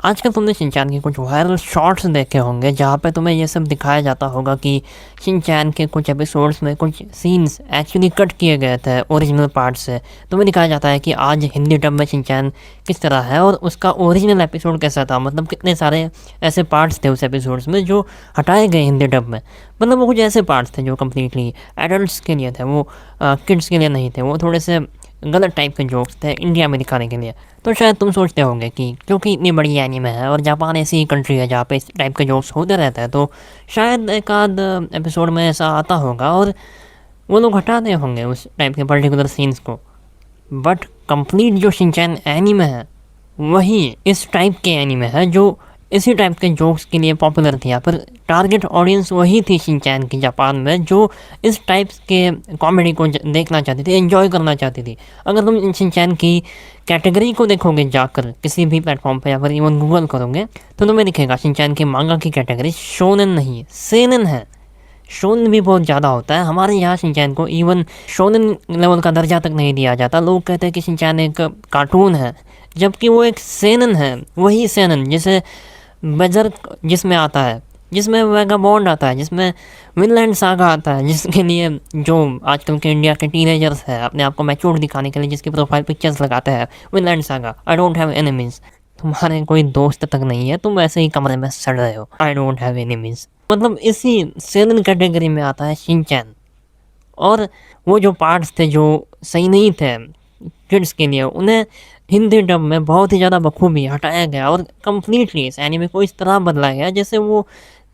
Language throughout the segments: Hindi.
आजकल तुमने शिनचैन के कुछ वायरल शॉर्ट्स देखे होंगे जहाँ पे तुम्हें ये सब दिखाया जाता होगा कि शिनचैन के कुछ एपिसोड्स में कुछ सीन्स एक्चुअली कट किए गए थे ओरिजिनल पार्ट से। तुम्हें दिखाया जाता है कि आज हिंदी डब में शिनचैन किस तरह है और उसका ओरिजिनल एपिसोड कैसा था, मतलब कितने सारे ऐसे पार्ट्स थे उस एपिसोड्स में जो हटाए गए हिंदी डब में। मतलब वो कुछ ऐसे पार्ट्स थे जो कम्प्लीटली एडल्ट्स के लिए थे, वो किड्स के लिए नहीं थे, वो थोड़े से गलत टाइप के जोक्स थे इंडिया में दिखाने के लिए। तो शायद तुम सोचते होंगे कि क्योंकि इतनी बड़ी एनीमे है और जापान ऐसी कंट्री है जहाँ पे इस टाइप के जोक्स होते रहते हैं, तो शायद एक आध एपिसोड में ऐसा आता होगा और वो लोग हटाते होंगे उस टाइप के पर्टिकुलर सीन्स को। बट कंप्लीट जो शिनचैन एनीमे है वही इस टाइप के एनीमे है जो इसी टाइप के जोक्स के लिए पॉपुलर थी। यहाँ पर टारगेट ऑडियंस वही थी शिनचैन की जापान में, जो इस टाइप के कॉमेडी को देखना चाहती थी, एंजॉय करना चाहती थी। अगर तुम शिनचैन की कैटेगरी को देखोगे जाकर किसी भी प्लेटफॉर्म पे या फिर इवन गूगल करोगे तो तुम्हें दिखेगा शिनचैन के मांगा की कैटेगरी शोनेन नहीं सेनेन है। शोनेन भी बहुत ज़्यादा होता है हमारे यहाँ। शिनचैन को इवन शोनेन लेवल का दर्जा तक नहीं दिया जाता। लोग कहते हैं कि शिनचैन एक कार्टून है, जबकि वो एक सेनन है। वही सेनन जिसे बजर्क जिसमें आता है, जिसमें वेगाबॉन्ड आता है, जिसमें विनलैंड सागा आता है, जिसके लिए जो आजकल के इंडिया के टीनेजर्स है अपने आप को मैच्योर दिखाने के लिए जिसकी प्रोफाइल पिक्चर्स लगाते हैं, Vinland saga I don't have enemies. तुम्हारे कोई दोस्त तक नहीं है, तुम ऐसे ही कमरे में सड़ रहे हो, आई डोंट हैव एनिमीज। मतलब इसी सेनन कैटेगरी में आता है शिनचैन। और वो जो पार्ट्स थे जो सही नहीं थे किड्स के लिए, उन्हें हिंदी डब में बहुत ही ज़्यादा बखूबी हटाया गया और कम्प्लीटली इस एनीमे को इस तरह बदला गया जैसे वो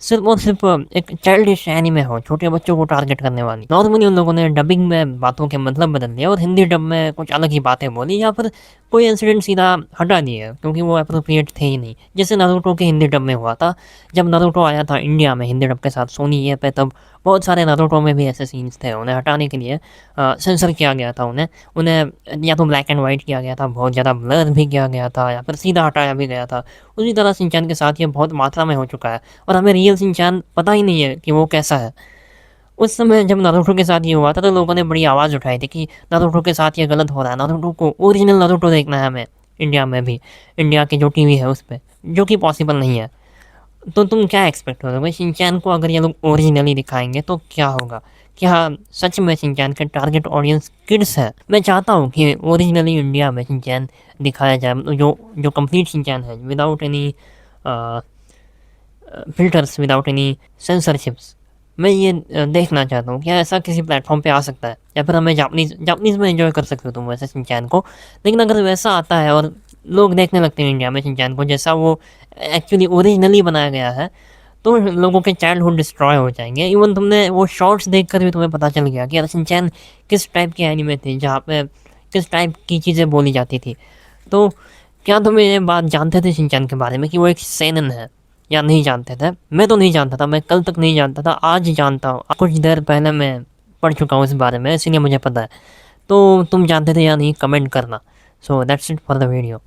सिर्फ और सिर्फ एक चाइल्डिश एनीमे हो, छोटे बच्चों को टारगेट करने वाली। नॉर्मली उन लोगों ने डबिंग में बातों के मतलब बदल दिया और हिंदी डब में कुछ अलग ही बातें बोली या फिर कोई इंसिडेंट सीधा हटा दिए क्योंकि वो अप्रोप्रिएट थे ही नहीं। जैसे नारुतो के हिंदी डब में हुआ था, जब नारुतो आया था इंडिया में हिंदी डब के साथ सोनी ये पे, तब बहुत सारे नारुतो में भी ऐसे सीन्स थे, उन्हें हटाने के लिए सेंसर किया गया था। उन्हें या तो ब्लैक एंड वाइट किया गया था, बहुत ज़्यादा ब्लर भी किया गया था, या फिर सीधा हटाया भी गया था। उसी तरह शिनचैन के साथ ये बहुत मात्रा में हो चुका है और हमें रियल शिनचैन पता ही नहीं है कि वो कैसा है। उस समय जब नारुतो के साथ ये हुआ था तो लोगों ने बड़ी आवाज़ उठाई थी कि नारुतो के साथ ये गलत हो रहा है, नारुतो को ओरिजिनल नारुतो देखना है हमें इंडिया में भी, इंडिया की जो टीवी है उस पर, जो कि पॉसिबल नहीं है। तो तुम क्या एक्सपेक्ट करोगे शिनचैन को अगर ये लोग ओरिजिनली दिखाएंगे तो क्या होगा? क्या सच में शिनचैन के टारगेट ऑडियंस किड्स है? मैं चाहता हूँ कि ओरिजिनली इंडिया में शिनचैन दिखाया जाए, जो जो कंप्लीट शिनचैन है without any filters, without any censorships. मैं ये देखना चाहता हूँ क्या ऐसा किसी प्लेटफॉर्म पे आ सकता है, या फिर हमें जापनीज़ में एंजॉय कर सकते हो तुम वैसे शिनचैन को। लेकिन अगर वैसा आता है और लोग देखने लगते हैं इंडिया में शिनचैन को जैसा वो एक्चुअली ओरिजिनली बनाया गया है, तो लोगों के चाइल्डहुड डिस्ट्रॉय हो जाएंगे। इवन तुमने वो शॉर्ट्स देख कर भी तुम्हें पता चल गया कि यार शिनचैन किस टाइप की एनीमे थी जहाँ पे किस टाइप की चीज़ें बोली जाती थी। तो क्या तुम ये बात जानते थे शिनचैन के बारे में कि वो एक सेनन है, या नहीं जानते थे? मैं तो नहीं जानता था, मैं कल तक नहीं जानता था, आज जानता हूँ। कुछ देर पहले मैं पढ़ चुका हूँ इस बारे में, इसीलिए मुझे पता है। तो तुम जानते थे या नहीं, कमेंट करना। So that's it for the video.